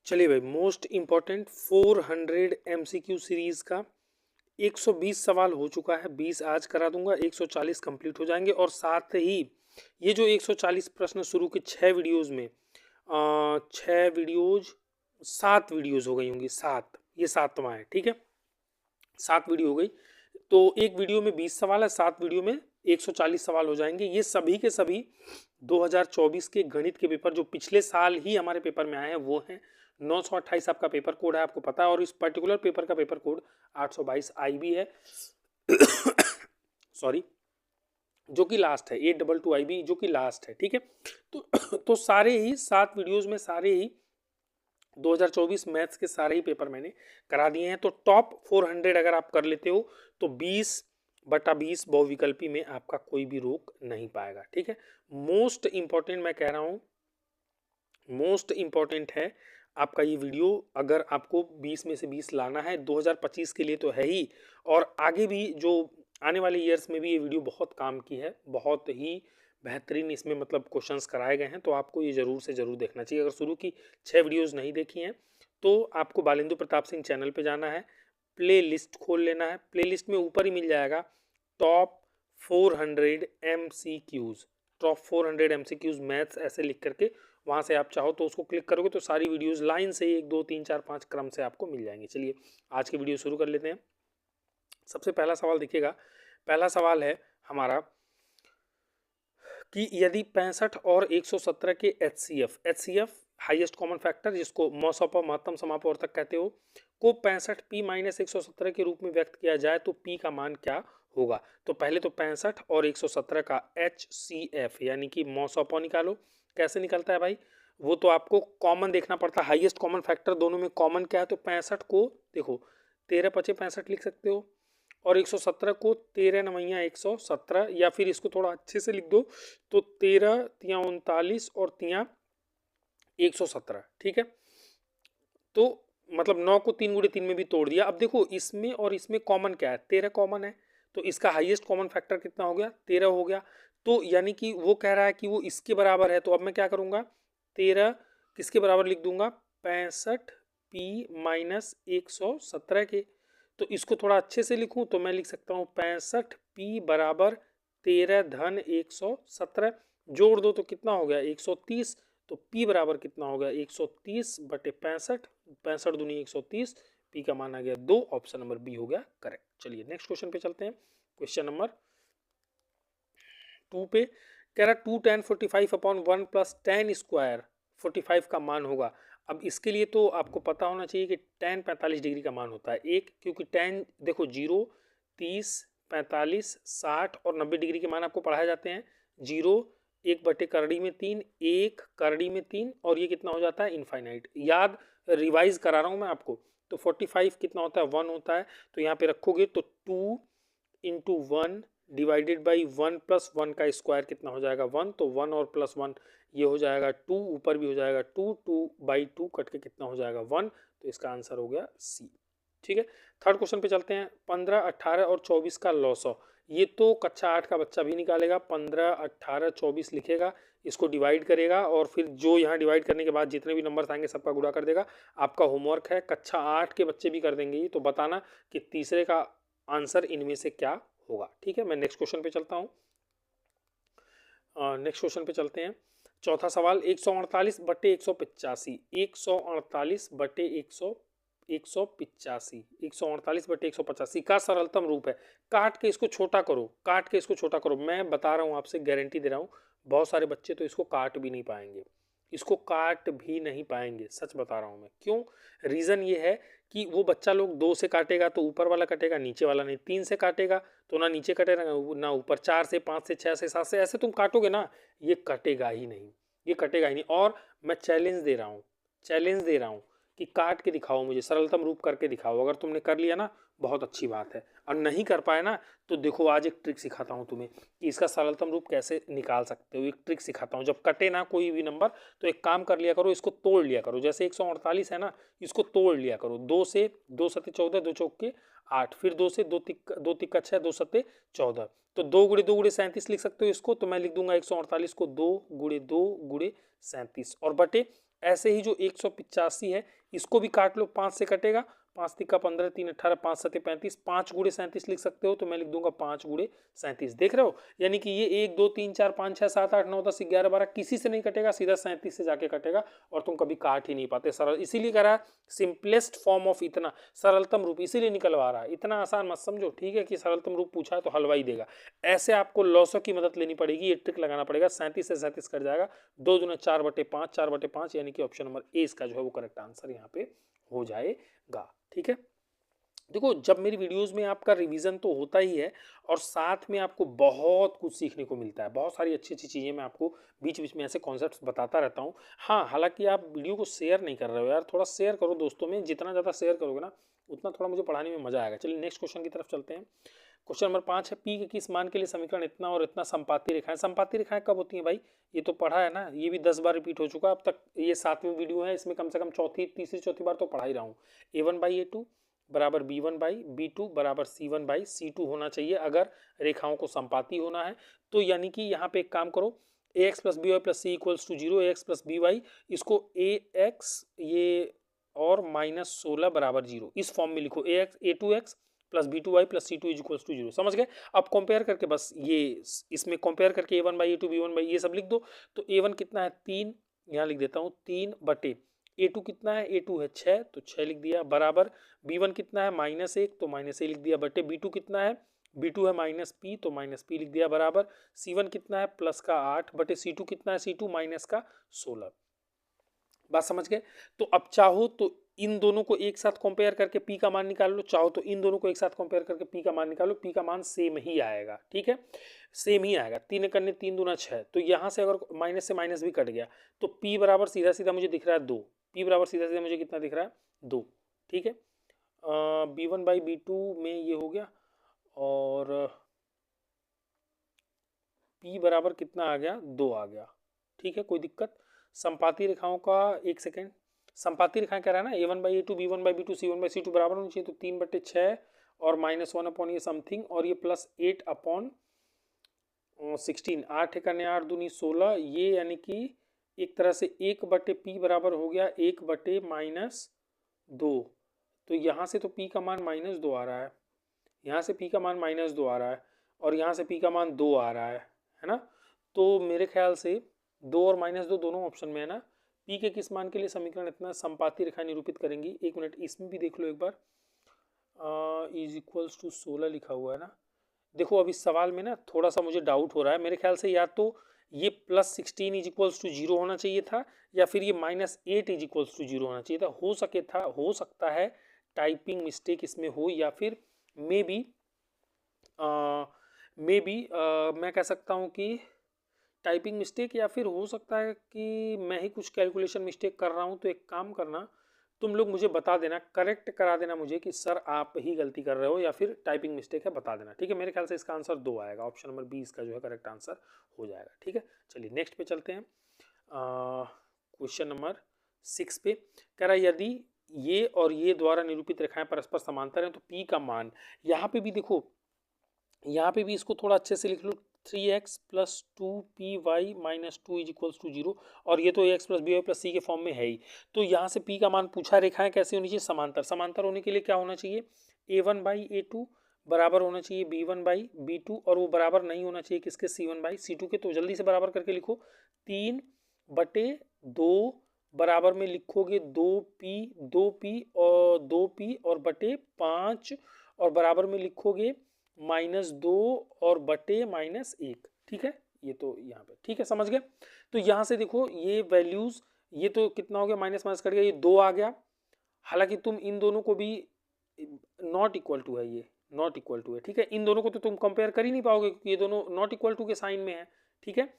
चलिए भाई, most important 400 MCQ series का 120 सवाल हो चुका है। 20 आज करा दूंगा, 140 कंप्लीट हो जाएंगे। और साथ ही ये जो 140 प्रश्न शुरू के 6 वीडियोस में 6 वीडियोज 7 वीडियोज हो गई होंगी। 7, ये 7वां है, ठीक है। 7 वीडियो हो गई, तो एक वीडियो में 20 सवाल है, 7 वीडियो में 140 सवाल हो जाएंगे। ये सभी के सभी 2024 के गणित के पेपर जो पिछले साल ही हमारे पेपर में आए हैं वो हैं। 928 आपका पेपर कोड है, आपको पता है। और इस पर्टिकुलर पेपर का पेपर कोड 822 IB है सॉरी, जो कि लास्ट है। 822 IB जो कि लास्ट है, ठीक है। तो सारे ही 7 वीडियोस में सारे ही 2024 मैथ्स के सारे ही पेपर मैंने करा दिए हैं। तो टॉप 400 अगर आप कर लेते हो तो 20/20 बहुविकल्पी में आपका कोई भी रोक नहीं पाएगा, ठीक है। मोस्ट इंपॉर्टेंट मैं कह रहा हूं, मोस्ट इंपॉर्टेंट है आपका ये वीडियो। अगर आपको 20 में से 20 लाना है 2025 के लिए तो है ही, और आगे भी जो आने वाले ईयर्स में भी ये वीडियो बहुत काम की है। बहुत ही बेहतरीन इसमें मतलब क्वेश्चंस कराए गए हैं, तो आपको ये जरूर से जरूर देखना चाहिए। अगर शुरू की 6 वीडियोस नहीं देखी हैं तो आपको बालेंदु प्रताप सिंह चैनल पे जाना है, प्ले लिस्ट खोल लेना है। प्ले लिस्ट में ऊपर ही मिल जाएगा top 400 MCQs, top 400 MCQs maths ऐसे लिख करके वहाँ से आप चाहो तो उसको क्लिक करोगे तो सारी वीडियोस लाइन से 1 2 3 4 5 क्रम से आपको मिल जाएंगे। चलिए आज की वीडियो शुरू कर लेते हैं। सबसे पहला सवाल देखिएगा। पहला सवाल है हमारा कि यदि 65 और 117 के HCF हाईएस्ट कॉमन फैक्टर, जिसको मौसोपा महत्तम समापवर्तक कहते हो, को 65P - 117 के रूप में व्यक्त किया जाए तो P का मान क्या होगा। तो पहले तो 65 और 117 का HCF यानी कि मौसोपा निकालो। कैसे निकलता है भाई, वो तो आपको कॉमन देखना पड़ता है। हाईएस्ट कॉमन फैक्टर दोनों में कॉमन क्या है, तो 65 को देखो 13 × 5 = 65 लिख सकते हो, और 117 को 13 × 9 = 117, या फिर इसको थोड़ा अच्छे से लिख दो तो 13 × 3 = 39 और 3 × 117, ठीक है। तो मतलब 9 को 3 × 3 में भी तोड़ दिया। अब देखो इसमें और इसमें कॉमन क्या है, 13 कॉमन है, तो इसका हाईएस्ट कॉमन फैक्टर कितना हो गया, 13 हो गया। तो यानी कि वो कह रहा है कि वो इसके बराबर है, तो अब मैं क्या करूंगा, 13 किसके बराबर लिख दूंगा, 65P - 117 के। तो इसको थोड़ा अच्छे से लिखूं तो मैं लिख सकता हूं 65P = 13 धन 117, जोड़ दो तो कितना हो गया 130। तो P बराबर कितना हो गया 130/65, 65 दूनी 130, P का मान आ गया 2। ऑप्शन नंबर बी हो गया करेक्ट। चलिए नेक्स्ट क्वेश्चन पे चलते हैं। क्वेश्चन नंबर 2 पे कह रहा 2 tan 45/1 + tan² 45 का मान होगा। अब इसके लिए तो आपको पता होना चाहिए कि tan 45 डिग्री का मान होता है 1, क्योंकि tan देखो 0 30 45 60 और 90 डिग्री के मान आपको पढ़ाए जाते हैं। 0 1/करड़ी में 3, 1 करड़ी में 3, और ये कितना हो जाता है इनफाइनाइट। याद रिवाइज करा रहा हूं मैं आपको। तो 45 कितना होता है 1 होता है, तो यहाँ पे रखोगे तो 2 × 1 डिवाइडेड बाई 1 + 1 का स्क्वायर कितना हो जाएगा 1। तो 1 और +1 ये हो जाएगा 2, ऊपर भी हो जाएगा 2, 2/2 कट के कितना हो जाएगा 1। तो इसका आंसर हो गया सी, ठीक है। थर्ड क्वेश्चन पे चलते हैं। 15 18 और 24 का लॉसो, ये तो कक्षा 8 का बच्चा भी निकालेगा। 15 18 24 लिखेगा, इसको डिवाइड करेगा, और फिर जो यहाँ डिवाइड करने के बाद जितने भी नंबर आएंगे सबका गुणा कर देगा। आपका होमवर्क है, कक्षा 8 के बच्चे भी कर देंगे, तो बताना कि तीसरे का आंसर इनमें से क्या होगा, ठीक है। मैं नेक्स्ट क्वेश्चन पे चलता हूँ। नेक्स्ट क्वेश्चन पे चलते हैं। चौथा सवाल 148/185, 148/185 का सरलतम रूप है। काट के इसको छोटा करो, काट के इसको छोटा करो। मैं बता रहा हूँ आपसे, गारंटी दे रहा हूँ, बहुत सारे बच्चे तो इसको काट भी नहीं पाएंगे, इसको काट भी नहीं पाएंगे, सच बता रहा हूँ मैं। क्यों, रीजन ये है कि वो बच्चा लोग 2 से काटेगा तो ऊपर वाला कटेगा, नीचे वाला नहीं। 3 से काटेगा तो ना नीचे कटेगा ना ऊपर। 4 से 5 से 6 से 7 से ऐसे तुम काटोगे ना, ये कटेगा ही नहीं, ये कटेगा ही नहीं। और मैं चैलेंज दे रहा हूँ, चैलेंज दे रहा हूँ कि काट के दिखाओ, मुझे सरलतम रूप करके दिखाओ। अगर तुमने कर लिया ना बहुत अच्छी बात है, और नहीं कर पाए ना तो देखो आज एक ट्रिक सिखाता हूँ तुम्हें कि इसका सरलतम रूप कैसे निकाल सकते हो। एक ट्रिक सिखाता हूँ, जब कटे ना कोई भी नंबर तो एक काम कर लिया करो, इसको तोड़ लिया करो। जैसे 148 है ना, इसको तोड़ लिया करो। 2 से 2 सत्ते 14, 2 चौके 8, फिर 2 से 2 तिक्का 6, 2 सत्ते 14, तो 2 × 2 × 37 लिख सकते हो इसको। तो मैं लिख दूंगा 148 को 2 × 2 × 37 और बटे ऐसे ही जो 185 है इसको भी काट लो, 5 से कटेगा, 5 तिक्का 15, 3 18, 5 सत्ते 35, 5 गुणे 37 लिख सकते हो, तो मैं लिख दूंगा 5 गुणे 37। देख रहे हो, यानी कि ये 1 2 3 4 5 6 7 8 9 10 11 12 किसी से नहीं कटेगा, सीधा 37 से जाके कटेगा और तुम कभी काट ही नहीं पाते। सरल इसीलिए करा, सिंपलेस्ट फॉर्म ऑफ इतना, सरलतम रूप इसीलिए निकलवा रहा है। इतना आसान मत समझो, ठीक है, कि सरलतम रूप पूछा है तो हलवा ही देगा। ऐसे आपको लॉसो की मदद लेनी पड़ेगी, ये ट्रिक लगाना पड़ेगा। 37 से 37 कट जाएगा, 2 दूना 4/5, 4/5, यानी कि ऑप्शन नंबर ए इसका जो है वो करेक्ट आंसर यहाँ पे हो जाएगा। ठीक है, देखो जब मेरी वीडियोस में आपका रिवीजन तो होता ही है और साथ में आपको बहुत कुछ सीखने को मिलता है, बहुत सारी अच्छी अच्छी चीज़ें मैं आपको बीच बीच में ऐसे कॉन्सेप्ट्स बताता रहता हूँ। हाँ, हालांकि आप वीडियो को शेयर नहीं कर रहे हो यार, थोड़ा शेयर करो दोस्तों में, जितना ज़्यादा शेयर करोगे ना उतना थोड़ा मुझे पढ़ाने में मजा आएगा। चलिए नेक्स्ट क्वेश्चन की तरफ चलते हैं। क्वेश्चन नंबर 5 है, पी के किस मान के लिए समीकरण इतना और इतना संपाती रेखाएं। संपाती रेखाएं कब होती हैं भाई, ये तो पढ़ा है ना, ये भी 10 बार रिपीट हो चुका अब तक, ये 7वीं वीडियो है, इसमें कम से कम तीसरी चौथी बार तो पढ़ा ही रहा हूँ। A1/A2 बराबर B1/B2 बराबर C1/C2 होना चाहिए अगर रेखाओं को संपाती होना है। तो यानी कि यहाँ पे एक काम करो, ax plus B Y plus C equals to 0, ax plus B Y, इसको ax ये और -16 बराबर 0 इस फॉर्म में लिखो, a2x plus b2y plus c2 is equals to 0। समझ गए, अब कंपेयर करके बस ये इसमें कंपेयर करके a1/a2 b1/, ये सब लिख दो। तो a1 कितना है 3, यहाँ लिख देता हूँ 3/, a2 कितना है, a2 है 6 तो 6 लिख दिया, बराबर b1 कितना है -1 तो -1 लिख दिया, बटे b2 कितना है, b2 है -p तो -p लिख दिया, बराबर c1 कितना है प्लस का 8 बटे c2 कितना है, c2 माइनस का 16। बात समझ गए। तो अब चाहो तो इन दोनों को एक साथ कंपेयर करके p का मान निकाल लो, चाहो तो इन दोनों को एक साथ कंपेयर करके p का मान निकालो, p का मान सेम ही आएगा। ठीक है, सेम ही आएगा, 3 करने 3 दूना 6, तो यहाँ से अगर माइनस से माइनस भी कट गया तो p बराबर सीधा सीधा मुझे दिख रहा है 2, p बराबर सीधा सीधा मुझे कितना दिख रहा है 2। ठीक है, b1/b2 में ये हो गया और p बराबर कितना आ गया 2 आ गया। ठीक है, कोई दिक्कत। संपाती रेखाओं का एक सेकेंड, संपाती रेखाएं कह रहा है ना, a1/a2 b1/b2 c1/c2 बराबर होनी चाहिए, तो 3/6 और -1 अपॉन ये समथिंग और ये +8 अपॉन 16, 8 करने 8 दूनी 16, ये यानी कि एक तरह से 1/p बराबर हो गया 1/-2। तो यहाँ से तो p का मान -2 आ रहा है, यहाँ से p का मान -2 आ रहा है और यहाँ से p का मान 2 आ रहा है ना। तो मेरे ख्याल से 2 और -2 दोनों ऑप्शन में है ना। p के किस मान के लिए समीकरण इतना संपाती रेखा निरूपित करेंगी, एक मिनट इसमें भी देख लो एक बार, इज इक्वल्स टू 16 लिखा हुआ है ना। देखो अब इस सवाल में ना थोड़ा सा मुझे डाउट हो रहा है, मेरे ख्याल से या तो ये +16 इज इक्वल्स टू 0 होना चाहिए था या फिर ये -8 इज इक्वल्स टू 0 होना चाहिए था। हो सकता है टाइपिंग मिस्टेक इसमें हो या फिर मे बी मैं कह सकता हूँ कि टाइपिंग मिस्टेक, या फिर हो सकता है कि मैं ही कुछ कैलकुलेशन मिस्टेक कर रहा हूँ। तो एक काम करना, तुम लोग मुझे बता देना, करेक्ट करा देना मुझे कि सर आप ही गलती कर रहे हो या फिर टाइपिंग मिस्टेक है, बता देना। ठीक है, मेरे ख्याल से इसका आंसर 2 आएगा, ऑप्शन नंबर बी इसका जो है करेक्ट आंसर हो जाएगा। ठीक है, चलिए नेक्स्ट पे चलते हैं। क्वेश्चन नंबर 6 पे कह रहा है, यदि ये और ये द्वारा निरूपित रेखाएं परस्पर समांतर हैं तो p का मान, यहाँ पे भी देखो, यहाँ पे भी इसको थोड़ा अच्छे से लिख लो, 3x plus 2py minus 2 is equals to 0, और ये तो ax plus B Y plus C के फॉर्म में है ही। तो यहाँ से p का मान पूछा, रेखाएं कैसी होनी चाहिए, समांतर। समांतर होने के लिए क्या होना चाहिए, a1/a2 बराबर होना चाहिए b1/b2 और वो बराबर नहीं होना चाहिए किसके, c1/c2 के। तो जल्दी से बराबर करके लिखो, 3/2 बराबर में लिखोगे 2p और 2p और बटे 5 और बराबर में लिखोगे -2 और बटे -1। ठीक है, ये तो यहाँ पे ठीक है, समझ गए। तो यहाँ से देखो ये वैल्यूज, ये तो कितना हो गया, माइनस माइनस कट गया, ये 2 आ गया। हालांकि तुम इन दोनों को भी नॉट इक्वल टू है, ये नॉट इक्वल टू है। ठीक है, इन दोनों को तो तुम कंपेयर कर ही नहीं पाओगे क्योंकि ये दोनों नॉट इक्वल टू के साइन में है। ठीक है,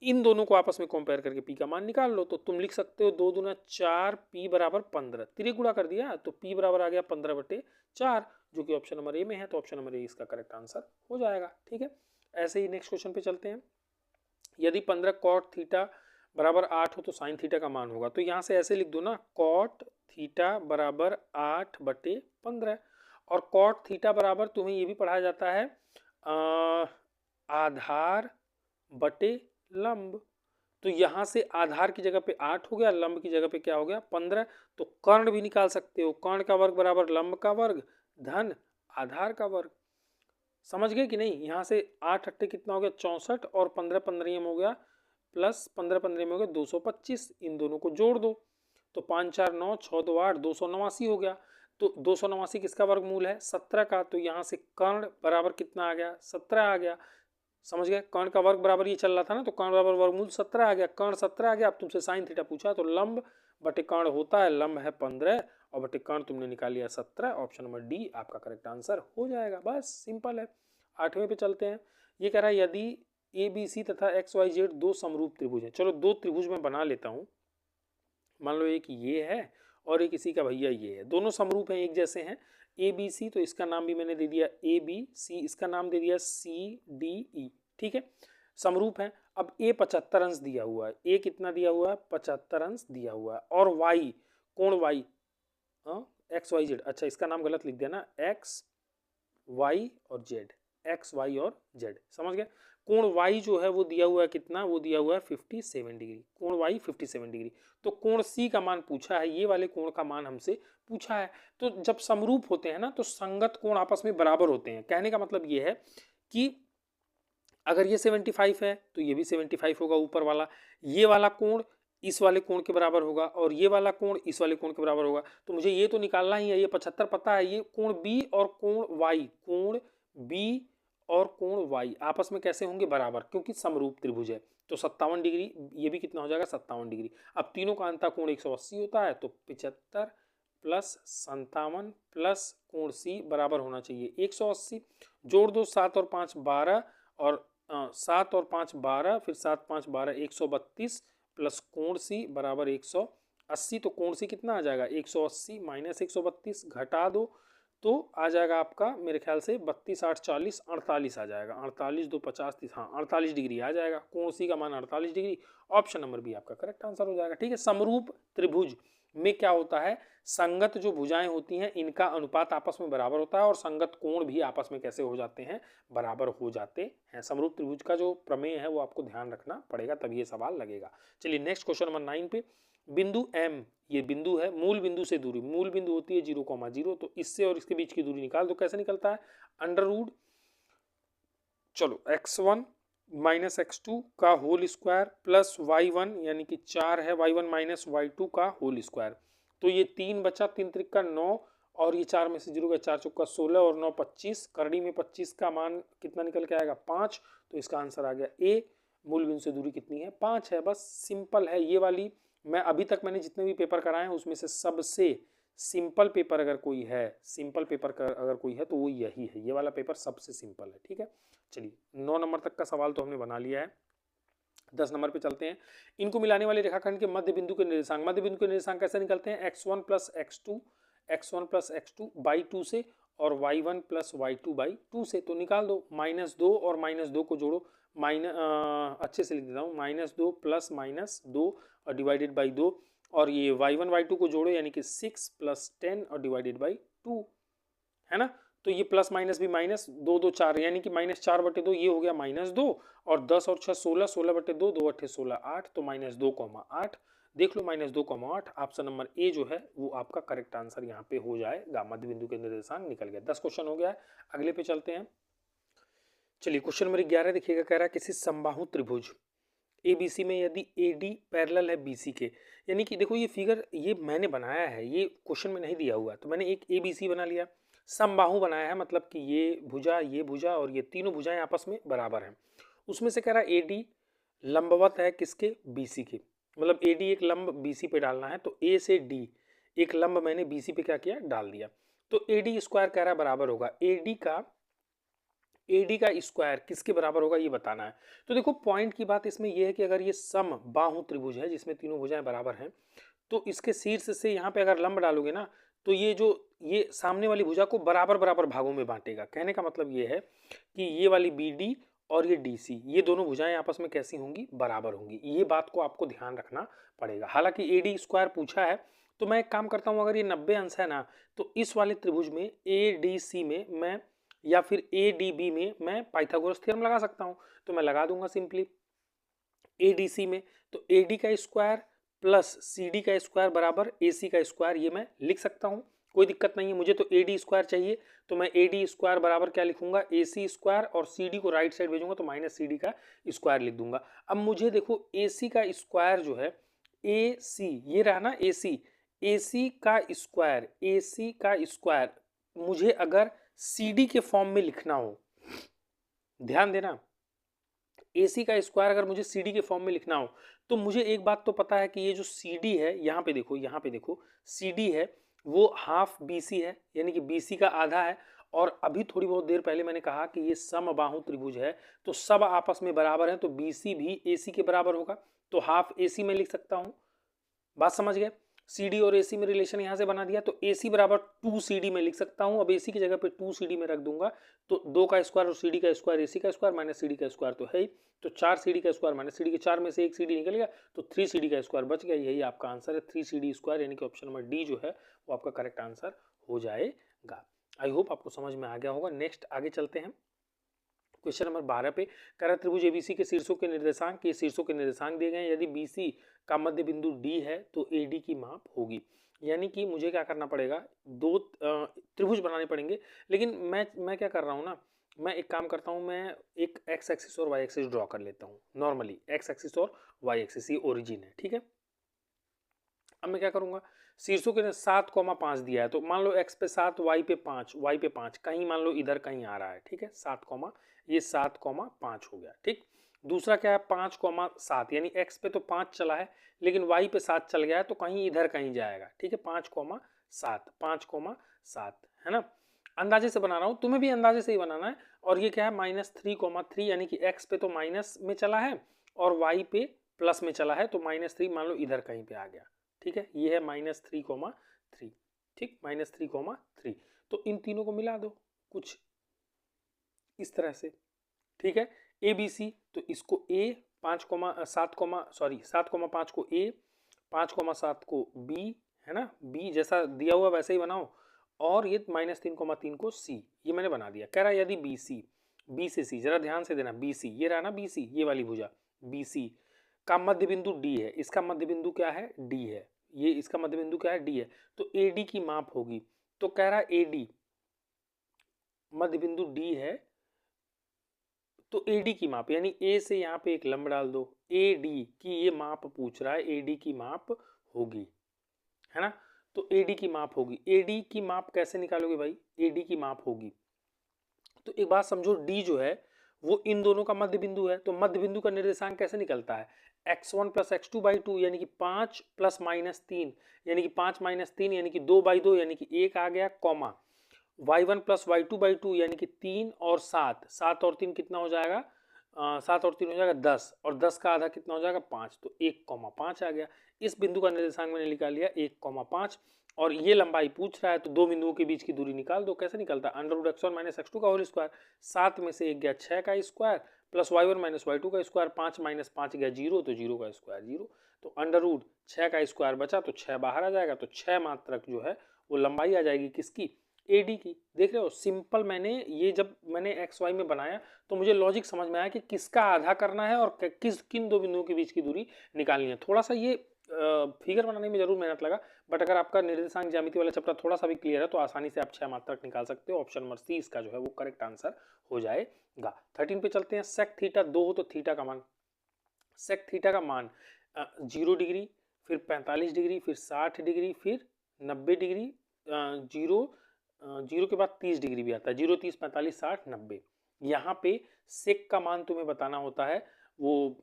इन दोनों को आपस में कंपेयर करके p का मान निकाल लो। तो तुम लिख सकते हो 2 दूना 4, p बराबर 15, तिरे गुणा कर दिया तो p बराबर आ गया 15/4, जो कि ऑप्शन नंबर ए में है। तो ऑप्शन नंबर ए इसका करेक्ट आंसर हो जाएगा। ठीक है, ऐसे ही नेक्स्ट क्वेश्चन पे चलते हैं। यदि 15 कॉट थीटा बराबर 8 हो तो साइन थीटा का मान होगा। तो यहाँ से ऐसे लिख दो ना, कॉट थीटा बराबर 8/15, और कॉट थीटा बराबर तुम्हें ये भी पढ़ाया जाता है आधार बटे लंब। तो यहाँ से आधार की जगह पे 8 हो गया, लंब की जगह पे क्या हो गया 15। तो कर्ण भी निकाल सकते हो, कर्ण का वर्ग बराबर लंब का वर्ग धन आधार का वर्ग। समझ गए कि नहीं? यहाँ से 8 अट्ठे कितना हो गया 64 और 15 15 हो गया प्लस 15 15 हो गया 225। इन दोनों को जोड़ दो तो 5 4 9 6 2 8 289 हो गया। तो 289 किसका वर्गमूल है 17 का। तो यहाँ से कर्ण बराबर कितना आ गया 17 आ गया। समझ गए? कर्ण का वर्ग बराबर ये चल रहा था ना, तो कर्ण बराबर वर्गमूल 17 आ गया, कर्ण 17 आ गया। अब तुमसे साइन थीटा पूछा तो लंब बटे कर्ण होता है, लंब है 15 और बटे कर्ण तुमने निकाल लिया 17। ऑप्शन नंबर डी आपका करेक्ट आंसर हो जाएगा। बस सिंपल है। 8वें पे चलते हैं। ये कह रहा है यदि ए बी सी तथा एक्स वाई जेड दो समरूप त्रिभुज है। चलो दो त्रिभुज मैं बना लेता हूँ। मान लो एक ये है और एक इसी का भैया ये है, दोनों समरूप हैं, एक जैसे हैं। ए बी सी, तो इसका नाम भी मैंने दे दिया ए बी सी, इसका नाम दे दिया सी डी ई। ठीक है, समरूप है। अब ए 75 अंश दिया हुआ है, ए कितना दिया हुआ है 75 अंश दिया हुआ है, और वाई कोण वाई एक्स वाई जेड, अच्छा इसका नाम गलत लिख दिया ना, एक्स वाई और जेड, एक्स वाई और जेड। समझ गए? कोण वाई जो है वो दिया हुआ है कितना, वो दिया हुआ है 57 डिग्री, कोण वाई 57 डिग्री। तो कोण सी का मान पूछा है, ये वाले कोण का मान हमसे पूछा है। तो जब समरूप होते हैं ना तो संगत कोण आपस में बराबर होते हैं। कहने का मतलब ये है कि अगर ये 75 है तो ये भी 75 होगा ऊपर वाला, ये वाला कोण इस वाले कोण के बराबर होगा और ये वाला कोण इस वाले कोण के बराबर होगा। तो मुझे ये तो निकालना ही है, ये 75 पता है, ये कोण बी और कोण वाई, कोण बी और कोण वाई आपस में कैसे होंगे बराबर, क्योंकि समरूप त्रिभुज है। तो 57 डिग्री, ये भी कितना हो जाएगा 57 डिग्री। अब तीनों का अंतः कोण 180 होता है, तो 75 प्लस 57 प्लस कोण सी बराबर होना चाहिए 180। जोड़ दो 7 और 5 12 और 7 और 5 12, फिर 7 5 12 132 प्लस कोण सी बराबर 180। तो कोण सी कितना आ जाएगा 180 माइनस 132, घटा दो तो आ जाएगा आपका मेरे ख्याल से 32 8 40 48 आ जाएगा, 48 2 50 30, हाँ 48 डिग्री आ जाएगा। कोण सी का मान 48 डिग्री। ऑप्शन नंबर बी आपका करेक्ट आंसर हो जाएगा। ठीक है, समरूप त्रिभुज में क्या होता है, संगत जो भुजाएं होती हैं इनका अनुपात आपस में बराबर होता है और संगत कोण भी आपस में कैसे हो जाते हैं, बराबर हो जाते हैं। समरूप त्रिभुज का जो प्रमेय है वो आपको ध्यान रखना पड़ेगा, तभी ये सवाल लगेगा। चलिए नेक्स्ट क्वेश्चन नंबर 9 पे, बिंदु M, ये बिंदु है, मूल बिंदु से दूरी, मूल बिंदु होती है 0,0, तो इससे और इसके बीच की दूरी निकाल दो। कैसे निकलता है, अंडर रूट, चलो x1 माइनस x2 का होल स्क्वायर प्लस y1 यानी कि 4 है, y1 माइनस y2 का होल स्क्वायर। तो ये 3 बचा, 3 त्रिक का 9 और ये 4 में से 0 का 4 चौका 16 और 9 25, करड़ी में 25 का मान कितना निकल के आएगा 5। तो इसका आंसर आ गया ए। मूल बिंदु से दूरी कितनी है 5 है। बस सिंपल है ये वाली। मैं अभी तक मैंने जितने भी पेपर कराए हैं उसमें से सबसे सिंपल पेपर अगर कोई है, सिंपल पेपर अगर कोई है तो वो यही है, ये वाला पेपर सबसे सिंपल है। ठीक है, चलिए 9 नंबर तक का सवाल तो हमने बना लिया है। 10 नंबर पे चलते हैं। इनको मिलाने वाले रेखाखंड के मध्य बिंदु के निर्देशांक, मध्य बिंदु के निर्देशांक कैसे निकलते हैं, x1 प्लस x2 बाई 2 से और y1 प्लस y2 बाई 2 से। तो निकाल दो, -2 और -2 को जोड़ो, अच्छे से लिख देता हूँ, -2 प्लस -2 और डिवाइडेड बाई 2, और ये y1 y2 को जोड़ो यानी कि 6 प्लस 10 और डिवाइडेड बाई 2, है ना। तो ये प्लस माइनस भी माइनस, 2 2 4 यानी कि -4/2, ये हो गया -2 और 10 और 6 16, 16/2, 2 8 16 8, तो -2,8 देख लो, -2,8 ऑप्शन नंबर ए जो है वो आपका करेक्ट आंसर यहाँ पे हो जाएगा। मध्य बिंदु के निर्देशांक निकल गया। 10 क्वेश्चन हो गया है, अगले पे चलते हैं। चलिए क्वेश्चन नंबर 11 देखिएगा, कह रहा है किसी समबाहु त्रिभुज ABC में यदि AD पैरेलल है BC के, यानी कि देखो ये फिगर ये मैंने बनाया है, ये क्वेश्चन में नहीं दिया हुआ, तो मैंने एक ABC बना लिया, समबाहु बनाया है, मतलब कि ये भुजा और ये तीनों भुजाएं आपस में बराबर हैं। उसमें से कह रहा है AD लंबवत है किसके, BC के, मतलब AD एक लंब BC पे डालना है, तो A से D एक लंब मैंने BC पे क्या किया, डाल दिया। तो AD स्क्वायर कह रहा है बराबर होगा, AD का स्क्वायर किसके बराबर होगा ये बताना है। तो देखो पॉइंट की बात इसमें यह है कि अगर ये सम बाहु त्रिभुज है जिसमें तीनों भुजाएं बराबर हैं, तो इसके शीर्ष से यहाँ पे अगर लंब डालोगे ना तो ये सामने वाली भुजा को बराबर बराबर भागों में बांटेगा। कहने का मतलब ये है कि ये वाली BD और ये DC, ये दोनों भुजाएं आपस में कैसी होंगी, बराबर होंगी। ये बात को आपको ध्यान रखना पड़ेगा। हालांकि AD स्क्वायर पूछा है, तो मैं एक काम करता हूँ, अगर ये 90 अंश है ना, तो इस वाले त्रिभुज में ADC में मैं या फिर ADB में मैं पाइथागोरस थ्योरम लगा सकता हूं। तो मैं लगा दूंगा सिंपली, ADC में, तो AD का स्क्वायर प्लस CD का स्क्वायर बराबर AC का स्क्वायर, ये मैं लिख सकता हूँ, कोई दिक्कत नहीं है। मुझे तो AD स्क्वायर चाहिए, तो मैं AD स्क्वायर बराबर क्या लिखूंगा, AC स्क्वायर, और CD को राइट साइड भेजूंगा तो माइनस CD का स्क्वायर लिख दूंगा। अब मुझे देखो AC का स्क्वायर जो है, AC ये रहा ना AC, AC का स्क्वायर, AC का स्क्वायर मुझे अगर CD के फॉर्म में लिखना हो, ध्यान देना, AC का स्क्वायर अगर मुझे CD के फॉर्म में लिखना हो, तो मुझे एक बात तो पता है कि ये जो CD है, यहाँ पे देखो, यहाँ पे देखो, CD है वो हाफ BC है, यानी कि BC का आधा है। और अभी थोड़ी बहुत देर पहले मैंने कहा कि ये समबाहु त्रिभुज है, तो सब आपस में बराबर है, तो BC भी AC के बराबर होगा, तो हाफ AC में लिख सकता हूँ। बात समझ गए? CD और AC में रिलेशन यहां से बना दिया, तो AC बराबर 2CD में लिख सकता हूं। अब AC की जगह पे 2CD में रख दूंगा, तो 2 का स्क्वायर और CD का स्क्वायर AC का स्क्वायर माइनस CD का स्क्वायर तो है ही, तो 4 CD का स्क्वायर माइनस CD के 4 में से 1 CD निकल गया, तो 3 CD का स्क्वायर बच गया। यही आपका आंसर है 3 CD स्क्वायर, यानी कि ऑप्शन नंबर डी जो है वो आपका करेक्ट आंसर हो जाएगा। आई होप आपको समझ में आ गया होगा। नेक्स्ट आगे चलते हैं क्वेश्चन नंबर 12 पे। कह रहा त्रिभुज एबीसी के शीर्षों के निर्देशांक, के शीर्षों के निर्देशांक दिए गए हैं। यदि बीसी का मध्य बिंदु डी है तो एडी की माप होगी। यानी कि मुझे क्या करना पड़ेगा, दो त्रिभुज बनाने पड़ेंगे। लेकिन मैं क्या कर रहा हूँ ना, मैं एक काम करता हूँ, मैं एक एक्स एक्सिस और वाई एक्सिस ड्रॉ कर लेता हूँ। नॉर्मली एक्स एक्सिस और वाई एक्सिस ये ओरिजिन है, ठीक है। अब मैं क्या करूंगा, शीर्षों के 7,5 दिया है, तो मान लो x पे 7, y पे 5, y पे 5, कहीं मान लो इधर कहीं आ रहा है, ठीक है। 7, ये 7,5 हो गया, ठीक। दूसरा क्या है 5,7, यानी x पे तो 5 चला है, लेकिन y पे 7 चल गया है, तो कहीं इधर कहीं जाएगा, ठीक है। 5,7, 5,7 है ना। अंदाजे से बना रहा हूं, तुम्हें भी अंदाजे से ही बनाना है। और ये क्या है -3,3, यानी कि x पे तो माइनस में चला है और y पे प्लस में चला है, तो -3 मान लो इधर कहीं पे आ गया, ठीक है। ये है -3,3, ठीक, -3,3। तो इन तीनों को मिला दो कुछ इस तरह से, ठीक है। ए बी सी, तो इसको ए 7,5 को ए, 5,7 को बी, है ना, बी जैसा दिया हुआ वैसे ही बनाओ। और ये -3,3 को सी, ये मैंने बना दिया। कह रहा है यदि बी सी, बी से सी, जरा ध्यान से देना, बी सी ये रहा ना, बी सी ये वाली भुजा, बी सी का मध्य बिंदु डी है, इसका मध्य बिंदु क्या है, डी है, ये इसका मध्य बिंदु क्या है, डी है, तो ए डी की माप होगी। तो कह रहा है ए डी मध्य बिंदु डी है, तो AD की माप, यानी A से यहाँ पे एक लंब डाल दो, AD की ये माप पूछ रहा है, AD की माप होगी, है ना। तो AD की माप होगी, AD की माप कैसे निकालोगे भाई, AD की माप होगी, तो एक बात समझो, D जो है वो इन दोनों का मध्य बिंदु है, तो मध्य बिंदु का निर्देशांक कैसे निकलता है, x1 प्लस x2/2, यानी कि 5 प्लस -3, यानी कि 5 -3, यानी कि 2/2, यानी कि 1 आ गया, कॉमा y1 प्लस y2/2, यानी कि 3 और 7, 7 और 3 कितना हो जाएगा, 7 और 3 हो जाएगा 10, और 10 का आधा कितना हो जाएगा 5, तो 1,5 आ गया। इस बिंदु का निर्देशांक मैंने निकाल लिया 1,5, और ये लंबाई पूछ रहा है, तो दो बिंदुओं के बीच की दूरी निकाल दो। कैसे निकलता है, √x1 - x2 का होल स्क्वायर, 7 में से 1 गया 6 का स्क्वायर, प्लस y1 - y2 का स्क्वायर, 5 - 5 गया 0, तो 0 का स्क्वायर 0, तो √6 का स्क्वायर बचा, तो 6 बाहर आ जाएगा, तो 6 मात्रक जो है वो लंबाई आ जाएगी किसकी, AD की। देख रहे हो सिंपल, मैंने ये जब मैंने XY में बनाया तो मुझे लॉजिक समझ में आया कि किसका आधा करना है और किन दो बिंदुओं के बीच की दूरी निकालनी है। थोड़ा सा ये फिगर बनाने में जरूर मेहनत लगा, बट अगर आपका निर्देशांक ज्यामिति वाला चैप्टर थोड़ा सा भी क्लियर है तो आसानी से आप 6 मात्रक निकाल सकते हो। ऑप्शन नंबर सी इसका जो है वो करेक्ट आंसर हो जाएगा। 13 पे चलते हैं। सेक थीटा 2 हो तो थीटा का मान, सेक थीटा का मान 0 डिग्री, फिर 45 डिग्री, फिर 60 डिग्री, फिर 90 डिग्री, जीरो के बाद 30 डिग्री भी आता है, 0, 30, 45, 60, 90। यहाँ पे सेक का मान तुम्हें बताना होता है, वो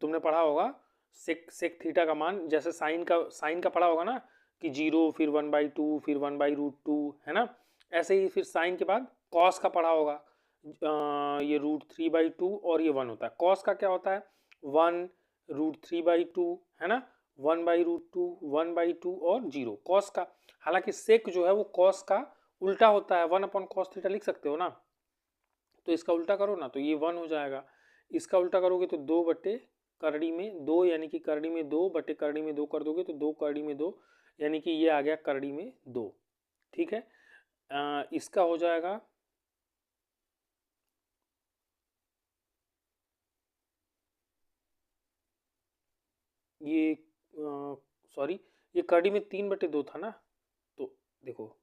तुमने पढ़ा होगा सेक थीटा का मान, जैसे साइन का पढ़ा होगा ना कि 0, फिर 1/2, फिर 1/√2, है ना। ऐसे ही फिर साइन के बाद कॉस का पढ़ा होगा, ये √3/2 और ये 1 होता है। कॉस का क्या होता है, 1 √3/2, है ना, 1/√2, 1/2 और 0 कॉस का। हालांकि सेक जो है वो कॉस का उल्टा होता है, 1/cos थीटा लिख सकते हो ना, तो इसका उल्टा करो ना तो ये 1 हो जाएगा। इसका उल्टा करोगे तो 2 बटे करड़ी में 2, यानी कि करड़ी में 2 बटे करड़ी में 2 कर दोगे तो 2 करड़ी में 2, यानी कि ये आ गया करड़ी में 2, ठीक है। इसका हो जाएगा ये सॉरी, ये करड़ी में 3/2 था ना, तो देखो,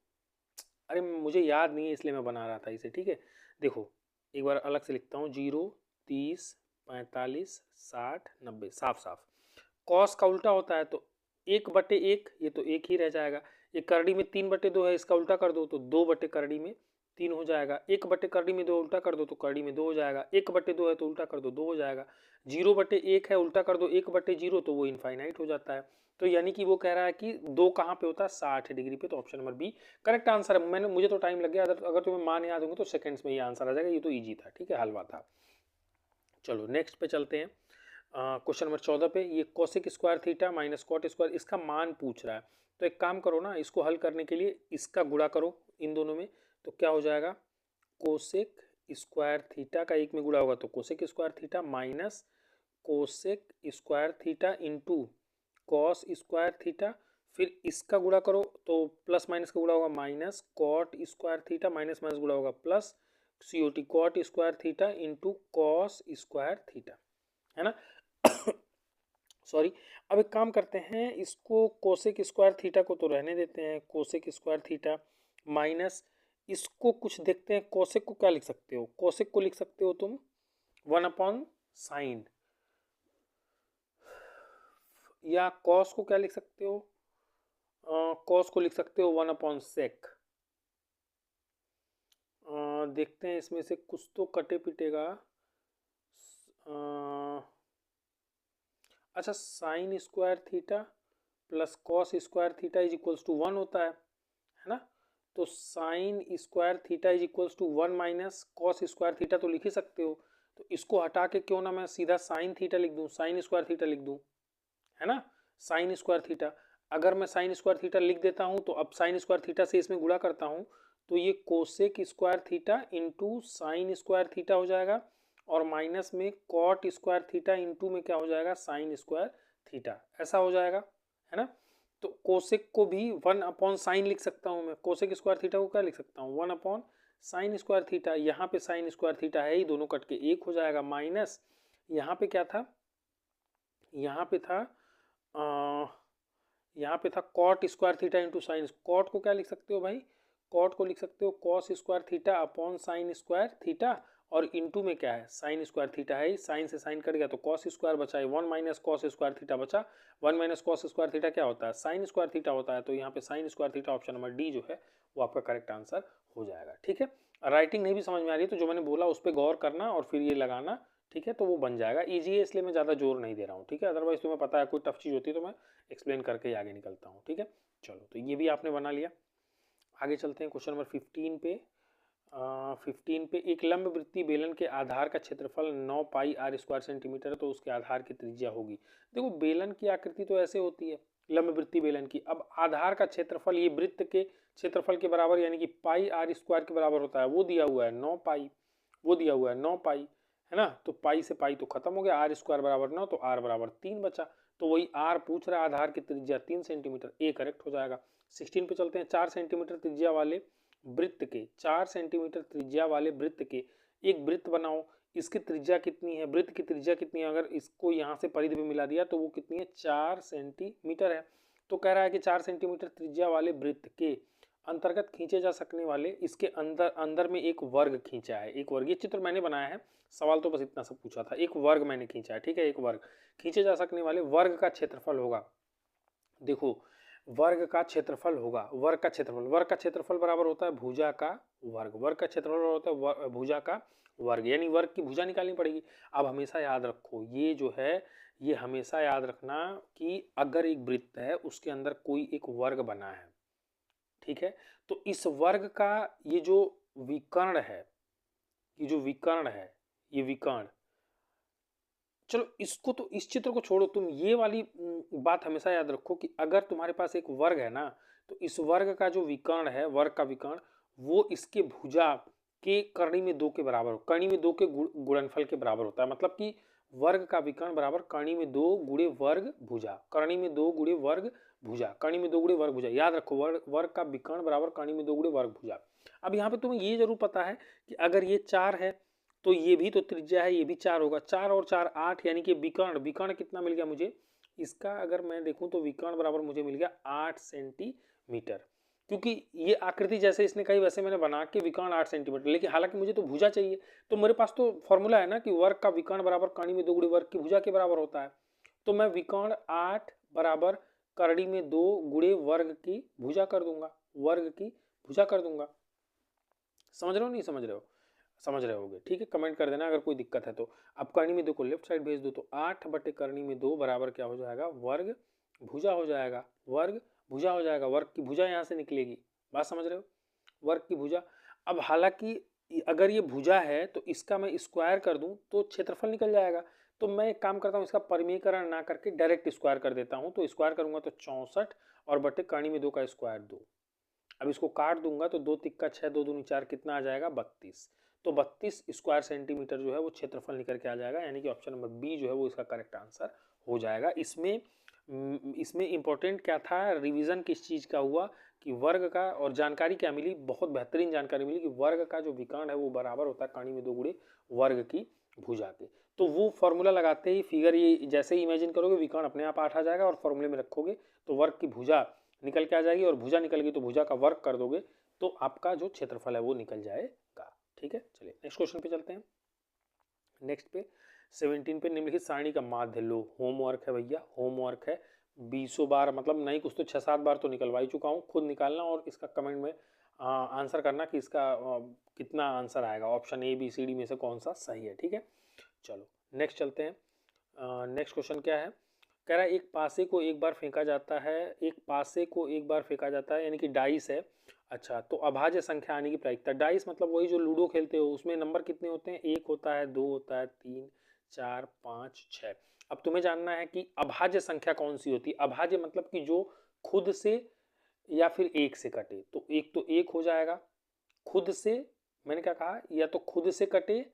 अरे मुझे याद नहीं है इसलिए मैं बना रहा था इसे, ठीक है। देखो एक बार अलग से लिखता हूँ, 0, 30, 45, 60, 90, साफ साफ कॉस का उल्टा होता है तो 1/1, ये तो 1 ही रह जाएगा। ये करड़ी में 3/2 है, इसका उल्टा कर दो तो 2/करड़ी में 3 हो जाएगा। 1/करड़ी में 2 उल्टा कर दो तो करड़ी में 2 हो जाएगा। 1/2 है तो उल्टा कर दो 2 हो जाएगा। 0/1 है, उल्टा कर दो 1/0 तो वो इनफाइनाइट हो जाता है। तो यानी कि वो कह रहा है कि 2 कहाँ पे होता है, 60 डिग्री पे। तो option number B correct answer है। मुझे तो टाइम लग गया, अगर तुम्हें मान याद होंगे तो सेकंड्स में ये आंसर आ जाएगा। ये तो ईजी था, ठीक है, हलवा था। चलो नेक्स्ट पे चलते हैं। क्वेश्चन नंबर 14 पे, ये cosec square theta minus cot square, इसका मान पूछ रहा है। तो एक काम करो ना, इसको हल करने के लिए इसका गुणा करो इन दोनों में, तो क्या हो जाएगा, कोसेक स्क्वायर थीटा का एक में गुणा होगा तो cosec square theta minus cosec square theta into cos square theta, फिर इसका गुणा करो तो प्लस माइनस का गुणा होगा minus cot square theta, minus minus गुणा होगा plus C O T cot square theta into cos square theta, है ना। सॉरी, अब एक काम करते हैं, इसको कोसेक स्क्वायर थीटा को तो रहने देते हैं, कोसेक स्क्वायर थीटा माइनस इसको कुछ देखते हैं। कोसेक को क्या लिख सकते हो, कोसेक को लिख सकते हो तुम 1/साइन, या कॉस को क्या लिख सकते हो, कॉस को लिख सकते हो 1/सेक। देखते हैं इसमें से कुछ तो कटे पिटेगा। अच्छा, sine square theta plus cos square theta is equals to 1 होता है ना। तो sine square theta is equals to 1 minus cos square theta तो लिख ही सकते हो। तो इसको हटा के क्यों ना मैं सीधा साइन थीटा लिख दूं, साइन स्क्वायर थीटा लिख दूं, है ना। साइन स्क्वायर थीटा, अगर मैं साइन स्क्वायर थीटा लिख देता हूं तो अब साइन स्क्वायर थीटा से इसमें गुणा करता हूं तो ये cosec square theta into sign square theta हो जाएगा, और माइनस में कॉट स्क्वायर थीटा इंटू में क्या हो जाएगा, साइन स्क्वायर थीटा, ऐसा हो जाएगा, है ना। तो कोसेक को भी 1/साइन लिख सकता हूँ मैं, कोसेक स्क्वायर थीटा को क्या लिख सकता हूँ, 1/साइन स्क्वायर थीटा। यहाँ पे साइन स्क्वायर थीटा है ही, दोनों कट के 1 हो जाएगा, माइनस यहाँ पे क्या था, यहाँ पे था यहाँ पे था cot square theta into sine. Cot को क्या लिख सकते हो भाई, कॉट को लिख सकते हो cos square theta upon sine square theta, और इंटू में क्या है, साइन स्क्वायर थीटा है, साइन से साइन कट गया तो कॉस स्क्वायर बचा है, 1 माइनस कॉस स्क्वायर थीटा बचा। 1 माइनस कॉस स्क्वायर थीटा क्या होता है, साइन स्क्वायर थीटा होता है। तो यहाँ पे sign square theta option number D जो है वो आपका करेक्ट आंसर हो जाएगा, ठीक है। राइटिंग नहीं भी समझ में आ रही है तो जो मैंने बोला उस पर गौर करना और फिर ये लगाना, ठीक है, तो वो बन जाएगा। ईजी है इसलिए मैं ज़्यादा जोर नहीं दे रहा हूँ, ठीक है। अदरवाइज तुम्हें पता है कोई टफ चीज़ होती है तो मैं एक्सप्लेन करके ही आगे निकलता हूँ, ठीक है। चलो तो ये भी आपने बना लिया। आगे चलते हैं क्वेश्चन नंबर 15 पे। 15 पे, एक लंब वृत्तीय बेलन के आधार का क्षेत्रफल 9 पाई आर स्क्वायर सेंटीमीटर है तो उसके आधार की त्रिज्या होगी। देखो बेलन की आकृति तो ऐसे होती है, लंब वृत्तीय बेलन की। अब आधार का क्षेत्रफल ये वृत्त के क्षेत्रफल के बराबर यानी कि पाई आर स्क्वायर के बराबर होता है, वो दिया हुआ है 9 पाई, वो दिया हुआ है 9 पाई, है ना। तो पाई से पाई तो खत्म हो गया, आर स्क्वायर बराबर 9 तो आर बराबर 3 बचा। तो वही आर पूछ रहा है, आधार की त्रिज्या 3 सेंटीमीटर, ए करेक्ट हो जाएगा। 16 पे चलते हैं। 4 सेंटीमीटर त्रिज्या वाले वृत्त के, 4 सेंटीमीटर त्रिज्या वाले वृत्त के एक वृत्त बनाओ। इसकी त्रिज्या कितनी है, वृत्त की त्रिज्या कितनी है, अगर इसको यहाँ से परिधि में मिला दिया तो वो कितनी है, 4 सेंटीमीटर है। तो कह रहा है कि 4 सेंटीमीटर त्रिज्या वाले वृत्त के अंतर्गत खींचे जा सकने वाले, इसके अंदर अंदर में एक वर्ग खींचा है, एक वर्ग। ये चित्र मैंने बनाया है, सवाल तो बस इतना सब पूछा था, एक वर्ग मैंने खींचा है, ठीक है। एक वर्ग खींचे जा सकने वाले वर्ग का क्षेत्रफल होगा, देखो वर्ग का क्षेत्रफल होगा, वर्ग का क्षेत्रफल, वर्ग का क्षेत्रफल बराबर होता है भुजा का वर्ग, वर्ग का क्षेत्रफल होता है भुजा का वर्ग, यानी वर्ग की भुजा निकालनी पड़ेगी। अब हमेशा याद रखो ये जो है, ये हमेशा याद रखना कि अगर एक वृत्त है उसके अंदर कोई एक वर्ग बना है, ठीक है, तो इस वर्ग का ये जो विकर्ण है, ये जो विकर्ण है, ये विकर्ण, चलो इसको तो, इस चित्र को छोड़ो, तुम ये वाली बात हमेशा याद रखो कि अगर तुम्हारे पास एक वर्ग है ना, तो इस वर्ग का जो विकर्ण है, वर्ग का विकर्ण, वो इसके भुजा के करनी में 2 के बराबर हो, करनी में 2 के गुणनफल के बराबर होता है। मतलब कि वर्ग का विकर्ण बराबर करनी में 2 गुणे वर्ग भुजा, करनी में 2 गुणे वर्ग भुजा, करनी में 2 गुणे वर्ग भुजा। याद रखो वर्ग का विकर्ण बराबर करनी में 2 गुणे वर्ग भुजा। अब यहाँ पे तुम्हें ये जरूर पता है कि अगर ये 4 है तो ये भी तो त्रिज्या है, ये भी 4 होगा, 4 और 4 8, यानी कि विकर्ण, विकर्ण कितना मिल गया मुझे, इसका अगर मैं देखूं तो विकर्ण बराबर मुझे मिल गया 8 सेंटीमीटर, क्योंकि ये आकृति जैसे इसने कही वैसे मैंने बना के विकर्ण 8 सेंटीमीटर, लेकिन हालांकि मुझे तो भुजा चाहिए, तो मेरे पास तो फॉर्मूला है ना कि वर्ग का विकर्ण बराबर कर्ण में 2 गुणे वर्ग की भुजा के बराबर होता है। तो मैं विकर्ण 8 बराबर करड़ी में 2 गुणे वर्ग की भुजा कर दूंगा, वर्ग की भुजा कर दूंगा। समझ रहे हो नहीं समझ रहे हो? समझ रहे होगे, ठीक है, कमेंट कर देना अगर कोई दिक्कत है तो। अब करनी में 2 को लेफ्ट साइड भेज दो, तो 8 बटे करनी में 2 बराबर क्या हो जाएगा, वर्ग भुजा हो जाएगा, वर्ग भुजा हो जाएगा, वर्ग की भुजा यहाँ से निकलेगी। बात समझ रहे हो, वर्ग की भुजा। अब हालांकि अगर ये भुजा है तो इसका मैं स्क्वायर कर दूं तो क्षेत्रफल निकल जाएगा, तो मैं एक काम करता हूँ, इसका परिमीकरण ना करके डायरेक्ट स्क्वायर कर देता हूँ। तो स्क्वायर करूंगा तो 64 और बटे करनी में 2 का स्क्वायर 2। अब इसको काट दूंगा तो 2 तिक्का 6, 2 दूनी 4, कितना आ जाएगा 32। तो 32 स्क्वायर सेंटीमीटर जो है वो क्षेत्रफल निकल के आ जाएगा, यानी कि ऑप्शन नंबर बी जो है वो इसका करेक्ट आंसर हो जाएगा। इसमें इंपॉर्टेंट क्या था, रिवीजन किस चीज़ का हुआ कि वर्ग का, और जानकारी क्या मिली, बहुत बेहतरीन जानकारी मिली कि वर्ग का जो विकर्ण है वो बराबर होता है कर्ण में 2 गुणे वर्ग की भुजा के। तो वो फॉर्मूला लगाते ही फिगर ये जैसे ही इमेजिन करोगे विकर्ण अपने आप 8 आ जाएगा, और फॉर्मूले में रखोगे तो वर्ग की भुजा निकल के आ जाएगी, और भुजा निकल गई तो भुजा का वर्ग कर दोगे तो आपका जो क्षेत्रफल है वो निकल जाएगा। ठीक है, चलिए नेक्स्ट क्वेश्चन पे चलते हैं। नेक्स्ट पे 17 पे निम्नलिखित सारणी का माध्य लो। होमवर्क है भैया, होमवर्क है 20 बार, मतलब नहीं कुछ तो 6-7 बार तो निकलवा ही चुका हूँ, खुद निकालना और इसका कमेंट में आंसर करना कि इसका कितना आंसर आएगा, option A B C D में से कौन सा सही है। ठीक है, चलो नेक्स्ट चलते हैं। नेक्स्ट क्वेश्चन क्या है, कह रहा है एक पासे को एक बार फेंका जाता है, एक पासे को एक बार फेंका जाता है, यानी कि डाइस है। अच्छा, तो अभाज्य संख्या आने की प्रायिकता, डाइस मतलब वही जो लूडो खेलते हो, उसमें नंबर कितने होते हैं, 1 होता है, 2 होता है, 3 4 5 6। अब तुम्हें जानना है कि अभाज्य संख्या कौन सी होती है। अभाज्य मतलब कि जो खुद से या फिर एक से कटे, तो एक तो एक हो जाएगा, खुद से, मैंने क्या कहा, या तो खुद से कटे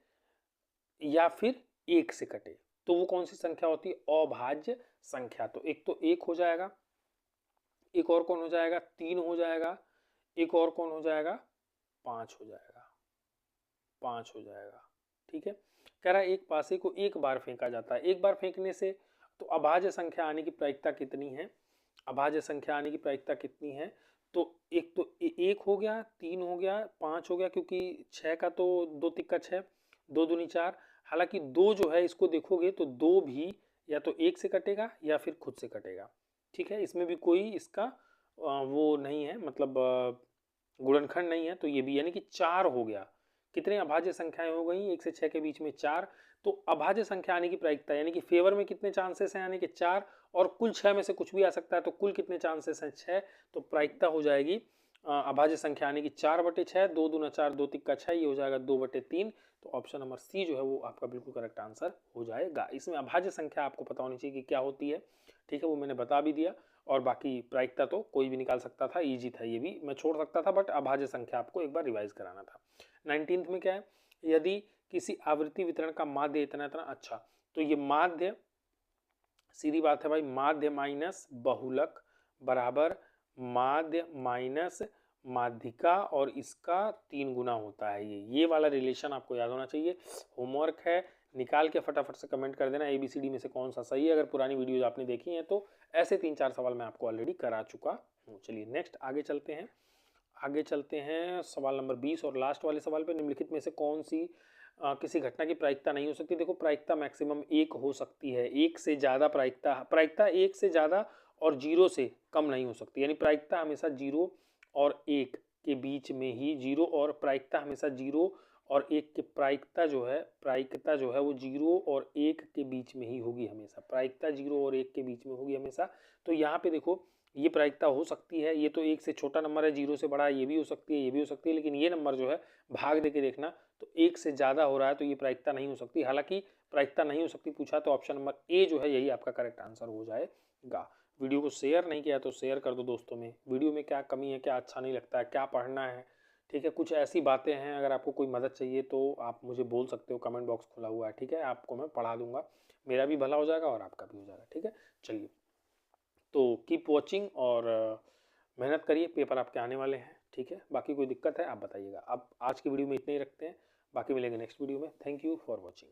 या फिर एक से कटे, तो वो कौन सी संख्या होती है, अभाज्य संख्या। तो एक तो एक हो जाएगा, एक और कौन हो जाएगा, 3 हो जाएगा, एक और कौन हो जाएगा, 5 हो जाएगा, 5 हो जाएगा। ठीक है, कह रहा है एक पासे को एक बार फेंका जाता है, एक बार फेंकने से तो अभाज्य संख्या आने की प्रायिकता कितनी है, अभाज्य संख्या आने की प्रायिकता कितनी है, तो एक तो एक हो गया, 3 हो गया, 5 हो गया, क्योंकि 6 का तो 2 तिक्का 6, 2 दूनी 4। हालांकि 2 जो है इसको देखोगे तो 2 भी या तो एक से कटेगा या फिर खुद से कटेगा। ठीक है, इसमें भी कोई इसका वो नहीं है, मतलब गुणनखंड नहीं है, तो ये भी, यानी कि 4 हो गया। कितने अभाज्य संख्याएं हो गई, 1 से 6 के बीच में 4। तो अभाज्य संख्या आने की प्रायिकता, यानी कि फेवर में कितने चांसेस हैं आने के, 4, और कुल 6 में से कुछ भी आ सकता है, तो कुल कितने चांसेस हैं, 6। तो प्रायिकता हो जाएगी अभाज्य संख्या आने की 4/6, 2 दूना 4, 2 तिक्का 6, ये हो जाएगा 2/3। तो ऑप्शन नंबर सी जो है वो आपका बिल्कुल करेक्ट आंसर हो जाएगा। इसमें अभाज्य संख्या आपको पता होनी चाहिए कि क्या होती है। ठीक है, वो मैंने बता भी दिया, और बाकी प्रायिकता तो कोई भी निकाल सकता था, इजी था, ये भी मैं छोड़ सकता था, बट अभाज्य संख्या आपको एक बार रिवाइज कराना था। 19th में क्या है, यदि किसी आवृत्ति वितरण का माध्य इतना इतना, अच्छा, तो ये माध्य सीधी बात है भाई, माध्य माइनस बहुलक बराबर माध्य माइनस माध्यिका, और इसका 3 गुना होता है। ये वाला रिलेशन आपको याद होना चाहिए। होमवर्क है, निकाल के फटाफट से कमेंट कर देना ABCD में से कौन सा सही है। अगर पुरानी वीडियोज आपने देखी हैं तो ऐसे 3-4 सवाल मैं आपको ऑलरेडी करा चुका हूँ। चलिए नेक्स्ट आगे चलते हैं। आगे चलते हैं सवाल नंबर 20 और लास्ट वाले सवाल पे, निम्नलिखित में से कौन सी किसी घटना की प्रायिकता नहीं हो सकती। देखो, प्रायिकता मैक्सिमम 1 हो सकती है, एक से ज़्यादा प्रायिकता 1 से ज़्यादा और 0 से कम नहीं हो सकती, यानी प्रायिकता हमेशा 0 और 1 के बीच में ही, 0 और प्रायिकता हमेशा 0 और 1 के प्रायिकता जो है वो 0 और 1 के बीच में ही होगी हमेशा, प्रायिकता 0 और 1 के बीच में होगी हमेशा। तो यहाँ पे देखो, ये प्रायिकता हो सकती है, ये तो 1 से छोटा नंबर है, 0 से बड़ा है, ये भी हो सकती है, ये भी हो सकती है, लेकिन ये नंबर जो है भाग दे के देखना, तो 1 से ज़्यादा हो रहा है, तो ये प्रायिकता नहीं हो सकती। हालांकि प्रायिकता नहीं हो सकती पूछा तो ऑप्शन नंबर ए जो है यही आपका करेक्ट आंसर हो जाएगा। वीडियो को शेयर नहीं किया तो शेयर कर दो दोस्तों में। वीडियो में क्या कमी है, क्या अच्छा नहीं लगता है, क्या पढ़ना है, ठीक है, कुछ ऐसी बातें हैं, अगर आपको कोई मदद चाहिए तो आप मुझे बोल सकते हो, कमेंट बॉक्स खुला हुआ है। ठीक है, आपको मैं पढ़ा दूंगा, मेरा भी भला हो जाएगा और आपका भी हो जाएगा। ठीक है, चलिए, तो कीप वॉचिंग और मेहनत करिए, पेपर आपके आने वाले हैं। ठीक है, बाकी कोई दिक्कत है आप बताइएगा। अब आज की वीडियो में इतने ही रखते हैं, बाकी मिलेंगे नेक्स्ट वीडियो में। Thank you for watching.